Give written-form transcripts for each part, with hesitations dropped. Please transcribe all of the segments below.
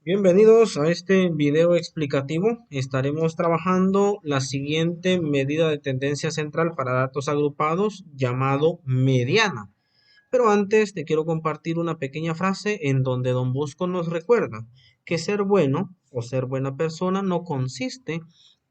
Bienvenidos a este video explicativo. Estaremos trabajando la siguiente medida de tendencia central para datos agrupados llamado mediana. Pero antes te quiero compartir una pequeña frase en donde Don Bosco nos recuerda que ser bueno o ser buena persona no consiste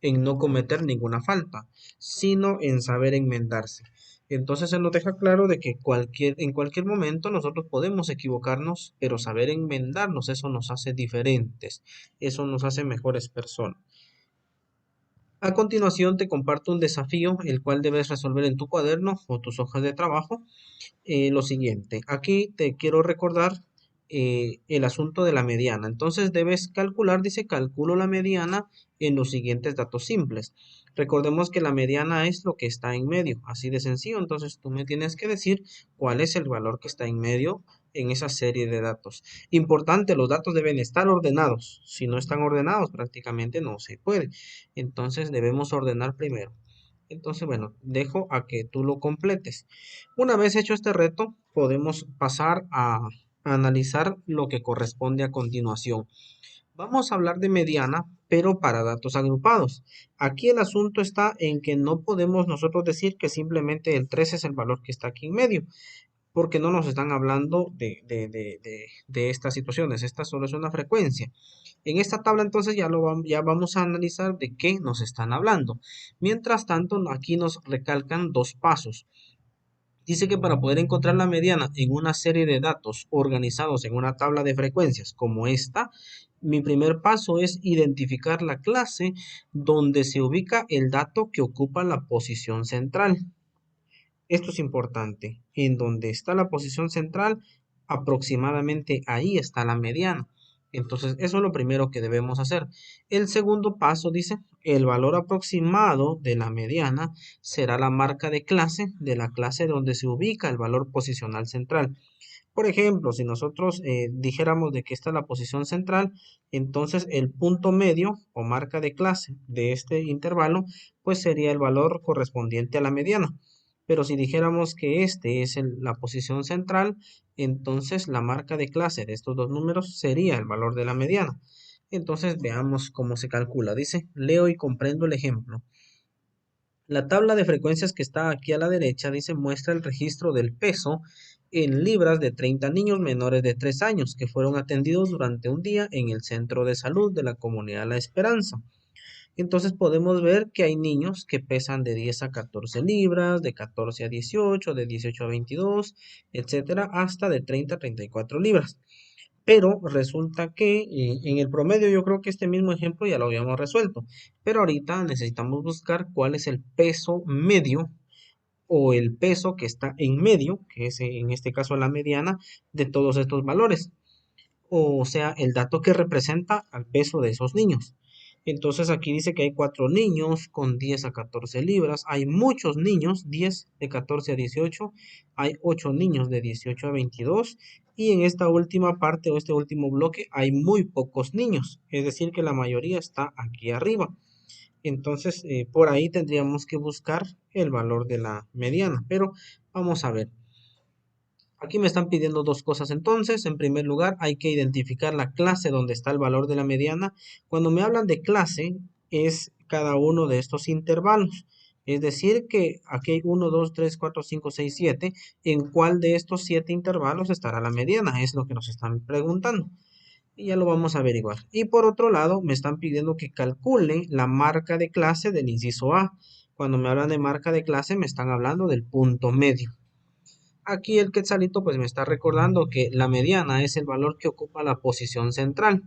en no cometer ninguna falta, sino en saber enmendarse. Entonces se nos deja claro de que en cualquier momento nosotros podemos equivocarnos, pero saber enmendarnos, eso nos hace diferentes, eso nos hace mejores personas. A continuación te comparto un desafío, el cual debes resolver en tu cuaderno o tus hojas de trabajo. Lo siguiente, aquí te quiero recordar el asunto de la mediana. Entonces debes calcular, dice, calculo la mediana en los siguientes datos simples. Recordemos que la mediana es lo que está en medio, así de sencillo. Entonces tú me tienes que decir cuál es el valor que está en medio en esa serie de datos. Importante, los datos deben estar ordenados. Si no están ordenados, prácticamente no se puede. Entonces debemos ordenar primero. Entonces, bueno, dejo a que tú lo completes. Una vez hecho este reto, podemos pasar a analizar lo que corresponde a continuación. Vamos a hablar de mediana, pero para datos agrupados. Aquí el asunto está en que no podemos nosotros decir que simplemente el 3 es el valor que está aquí en medio, porque no nos están hablando de estas situaciones. Esta solo es una frecuencia. En esta tabla entonces ya vamos a analizar de qué nos están hablando. Mientras tanto, aquí nos recalcan dos pasos. Dice que para poder encontrar la mediana en una serie de datos organizados en una tabla de frecuencias como esta, mi primer paso es identificar la clase donde se ubica el dato que ocupa la posición central. Esto es importante. En donde está la posición central, aproximadamente ahí está la mediana. Entonces, eso es lo primero que debemos hacer. El segundo paso dice, el valor aproximado de la mediana será la marca de clase de la clase donde se ubica el valor posicional central. Por ejemplo, si nosotros dijéramos de que esta es la posición central, entonces el punto medio o marca de clase de este intervalo, pues sería el valor correspondiente a la mediana. Pero si dijéramos que este es la posición central, entonces la marca de clase de estos dos números sería el valor de la mediana. Entonces veamos cómo se calcula. Dice, leo y comprendo el ejemplo. La tabla de frecuencias que está aquí a la derecha dice muestra el registro del peso en libras de 30 niños menores de 3 años que fueron atendidos durante un día en el centro de salud de la comunidad La Esperanza. Entonces podemos ver que hay niños que pesan de 10 a 14 libras, de 14 a 18, de 18 a 22, etcétera, hasta de 30 a 34 libras. Pero resulta que en el promedio yo creo que este mismo ejemplo ya lo habíamos resuelto. Pero ahorita necesitamos buscar cuál es el peso medio o el peso que está en medio, que es en este caso la mediana de todos estos valores. O sea, el dato que representa al peso de esos niños. Entonces aquí dice que hay 4 niños con 10 a 14 libras. Hay muchos niños, 10 de 14 a 18. Hay 8 niños de 18 a 22. Y en esta última parte o este último bloque hay muy pocos niños. Es decir, que la mayoría está aquí arriba. Entonces, por ahí tendríamos que buscar el valor de la mediana. Pero vamos a ver. Aquí me están pidiendo dos cosas entonces. En primer lugar, hay que identificar la clase donde está el valor de la mediana. Cuando me hablan de clase, es cada uno de estos intervalos. Es decir, que aquí hay 1, 2, 3, 4, 5, 6, 7. ¿En cuál de estos 7 intervalos estará la mediana? Es lo que nos están preguntando. Y ya lo vamos a averiguar. Y por otro lado, me están pidiendo que calcule la marca de clase del inciso A. Cuando me hablan de marca de clase, me están hablando del punto medio. Aquí el quetzalito pues me está recordando que la mediana es el valor que ocupa la posición central.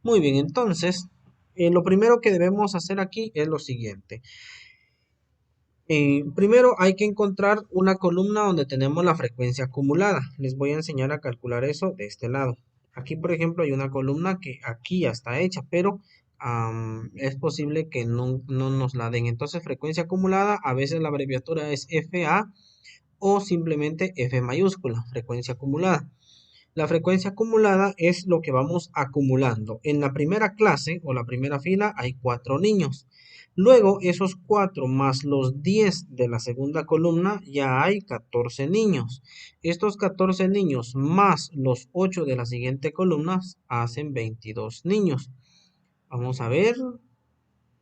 Muy bien, entonces lo primero que debemos hacer aquí es lo siguiente. Primero hay que encontrar una columna donde tenemos la frecuencia acumulada. Les voy a enseñar a calcular eso de este lado. Aquí, por ejemplo, hay una columna que aquí ya está hecha, pero es posible que no nos la den. Entonces, frecuencia acumulada, a veces la abreviatura es FA o simplemente F mayúscula, frecuencia acumulada. La frecuencia acumulada es lo que vamos acumulando. En la primera clase o la primera fila hay 4 niños, Luego, esos 4 más los 10 de la segunda columna, ya hay 14 niños. Estos 14 niños más los 8 de la siguiente columna hacen 22 niños. Vamos a ver,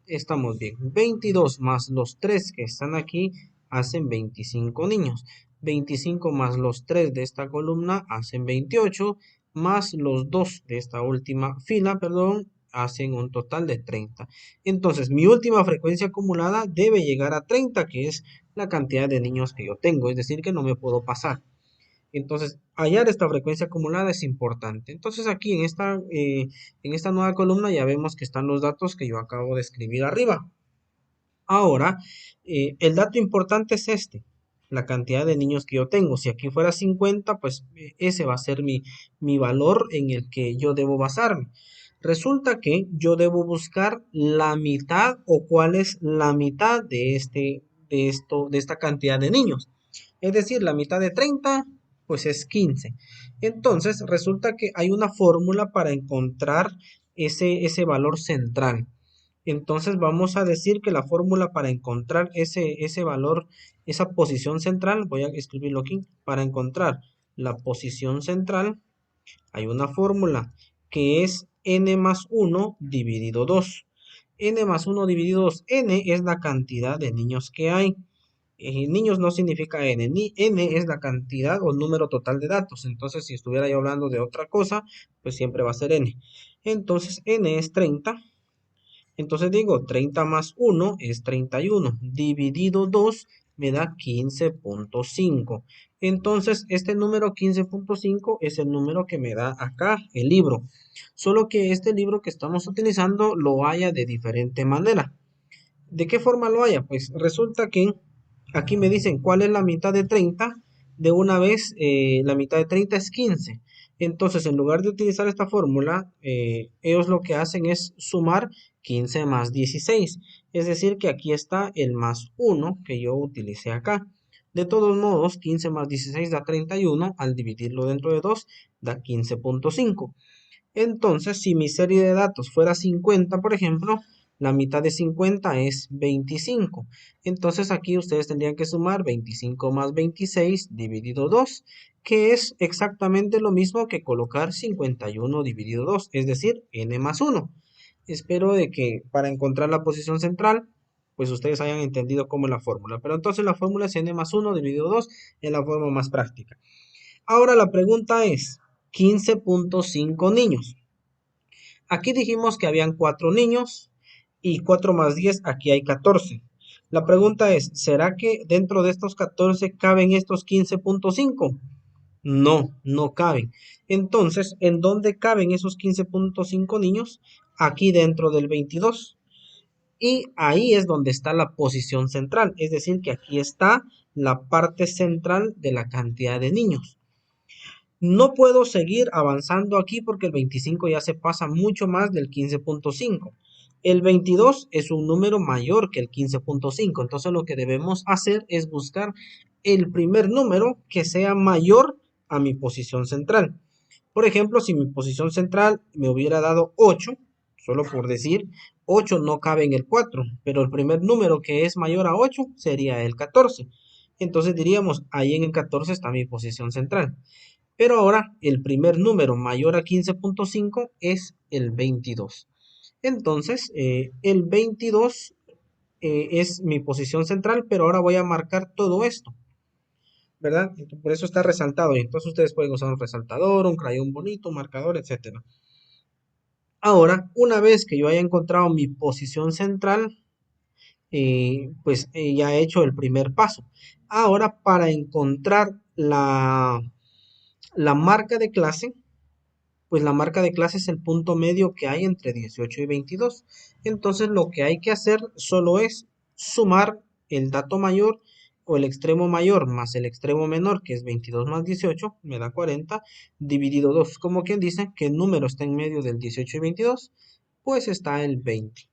estamos bien. 22 más los 3 que están aquí hacen 25 niños. 25 más los 3 de esta columna hacen 28, más los 2 de esta última fila, perdón, hacen un total de 30. Entonces, mi última frecuencia acumulada debe llegar a 30, que es la cantidad de niños que yo tengo, es decir, que no me puedo pasar. Entonces, hallar esta frecuencia acumulada es importante. Entonces, aquí en esta nueva columna ya vemos que están los datos que yo acabo de escribir arriba. Ahora, el dato importante es este, la cantidad de niños que yo tengo. Si aquí fuera 50, pues ese va a ser mi valor en el que yo debo basarme. Resulta que yo debo buscar la mitad o cuál es la mitad de esta cantidad de niños. Es decir, la mitad de 30, pues es 15. Entonces, resulta que hay una fórmula para encontrar ese valor central. Entonces vamos a decir que la fórmula para encontrar ese valor, esa posición central, voy a escribirlo aquí, para encontrar la posición central, hay una fórmula que es n más 1 dividido 2. N más 1 dividido 2, n es la cantidad de niños que hay. Niños no significa n, ni n es la cantidad o número total de datos. Entonces, si estuviera yo hablando de otra cosa, pues siempre va a ser n. Entonces, n es 30. Entonces digo, 30 más 1 es 31, dividido 2 me da 15.5. Entonces, este número 15.5 es el número que me da acá el libro. Solo que este libro que estamos utilizando lo haya de diferente manera. ¿De qué forma lo haya? Pues resulta que aquí me dicen cuál es la mitad de 30. De una vez, la mitad de 30 es 15. Entonces, en lugar de utilizar esta fórmula, ellos lo que hacen es sumar 15 más 16. Es decir, que aquí está el más 1 que yo utilicé acá. De todos modos, 15 más 16 da 31. Al dividirlo dentro de 2, da 15.5. Entonces, si mi serie de datos fuera 50, por ejemplo, la mitad de 50 es 25. Entonces aquí ustedes tendrían que sumar 25 más 26 dividido 2, que es exactamente lo mismo que colocar 51 dividido 2, es decir, n más 1. Espero de que para encontrar la posición central, pues ustedes hayan entendido cómo es la fórmula. Pero entonces la fórmula es n más 1 dividido 2, es la forma más práctica. Ahora la pregunta es, 15.5 niños. Aquí dijimos que habían 4 niños y 4 más 10, aquí hay 14. La pregunta es, ¿será que dentro de estos 14 caben estos 15.5? No, no caben. Entonces, ¿en dónde caben esos 15.5 niños? Aquí dentro del 22. Y ahí es donde está la posición central, es decir, que aquí está la parte central de la cantidad de niños. No puedo seguir avanzando aquí porque el 25 ya se pasa mucho más del 15.5. El 22 es un número mayor que el 15.5. Entonces lo que debemos hacer es buscar el primer número que sea mayor a mi posición central. Por ejemplo, si mi posición central me hubiera dado 8, solo por decir, 8 no cabe en el 4, pero el primer número que es mayor a 8 sería el 14. Entonces diríamos, ahí en el 14 está mi posición central. Pero ahora el primer número mayor a 15.5 es el 22. Entonces, el 22 es mi posición central, pero ahora voy a marcar todo esto, ¿verdad? Por eso está resaltado. Y entonces ustedes pueden usar un resaltador, un crayón bonito, un marcador, etcétera. Ahora, una vez que yo haya encontrado mi posición central, pues ya he hecho el primer paso. Ahora, para encontrar la marca de clase, pues la marca de clase es el punto medio que hay entre 18 y 22. Entonces lo que hay que hacer solo es sumar el dato mayor o el extremo mayor más el extremo menor, que es 22 más 18, me da 40, dividido 2. Como quien dice que el número está en medio del 18 y 22, pues está el 20.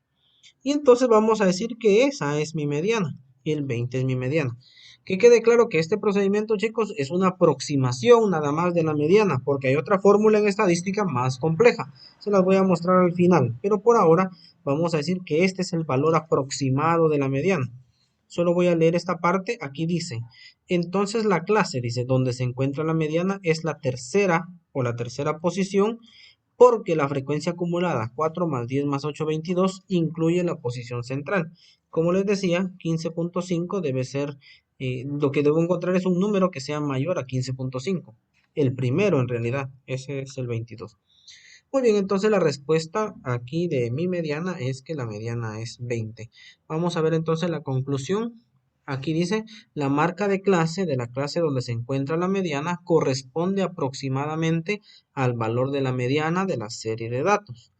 Y entonces vamos a decir que esa es mi mediana, y el 20 es mi mediana. Que quede claro que este procedimiento, chicos, es una aproximación nada más de la mediana, porque hay otra fórmula en estadística más compleja. Se las voy a mostrar al final, pero por ahora vamos a decir que este es el valor aproximado de la mediana. Solo voy a leer esta parte. Aquí dice, entonces la clase, dice, donde se encuentra la mediana es la tercera o la tercera posición porque la frecuencia acumulada 4 más 10 más 8, 22 incluye la posición central. Como les decía, 15.5 debe ser, lo que debo encontrar es un número que sea mayor a 15.5. El primero en realidad, ese es el 22. Muy bien, entonces la respuesta aquí de mi mediana es que la mediana es 20. Vamos a ver entonces la conclusión. Aquí dice, la marca de clase de la clase donde se encuentra la mediana corresponde aproximadamente al valor de la mediana de la serie de datos.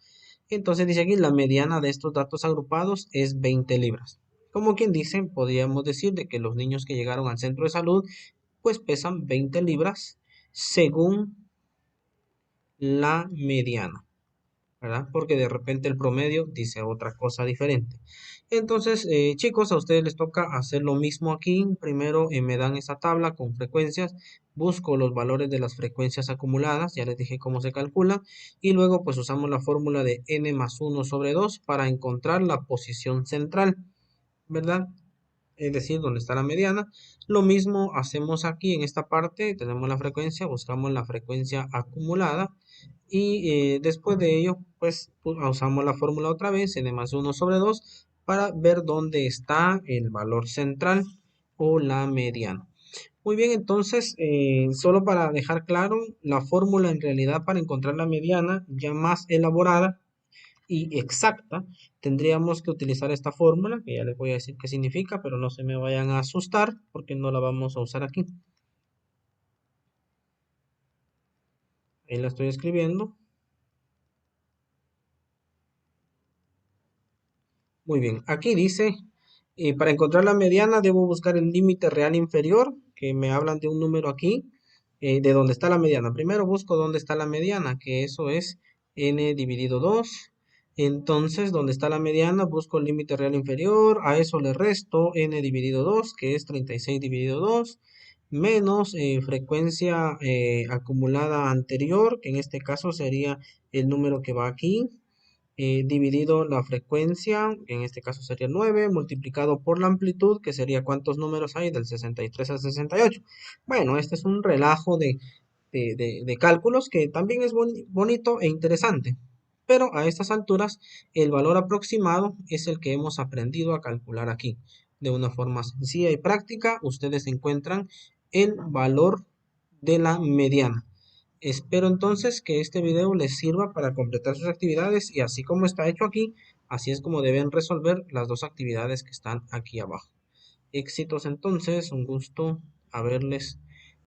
Entonces dice aquí, la mediana de estos datos agrupados es 20 libras. Como quien dice, podríamos decir de que los niños que llegaron al centro de salud pues pesan 20 libras según la mediana. ¿Verdad? Porque de repente el promedio dice otra cosa diferente. Entonces, chicos, a ustedes les toca hacer lo mismo aquí. Primero me dan esa tabla con frecuencias, busco los valores de las frecuencias acumuladas, ya les dije cómo se calcula, y luego pues usamos la fórmula de n más 1 sobre 2 para encontrar la posición central, ¿verdad? Es decir, donde está la mediana. Lo mismo hacemos aquí en esta parte, tenemos la frecuencia, buscamos la frecuencia acumulada y después de ello, pues usamos la fórmula otra vez, n más 1 sobre 2, para ver dónde está el valor central o la mediana. Muy bien, entonces, solo para dejar claro, la fórmula en realidad para encontrar la mediana ya más elaborada y exacta, tendríamos que utilizar esta fórmula, que ya les voy a decir qué significa, pero no se me vayan a asustar porque no la vamos a usar aquí. Ahí la estoy escribiendo. Muy bien, aquí dice, para encontrar la mediana debo buscar el límite real inferior, que me hablan de un número aquí, de dónde está la mediana. Primero busco dónde está la mediana, que eso es n dividido 2. Entonces, donde está la mediana, busco el límite real inferior, a eso le resto n dividido 2, que es 36 dividido 2, menos frecuencia acumulada anterior, que en este caso sería el número que va aquí, dividido la frecuencia, que en este caso sería 9 multiplicado por la amplitud, que sería cuántos números hay del 63 al 68. Bueno, este es un relajo de cálculos que también es bonito e interesante. Pero a estas alturas, el valor aproximado es el que hemos aprendido a calcular aquí. De una forma sencilla y práctica, ustedes encuentran el valor de la mediana. Espero entonces que este video les sirva para completar sus actividades y así como está hecho aquí, así es como deben resolver las dos actividades que están aquí abajo. Éxitos entonces, un gusto haberles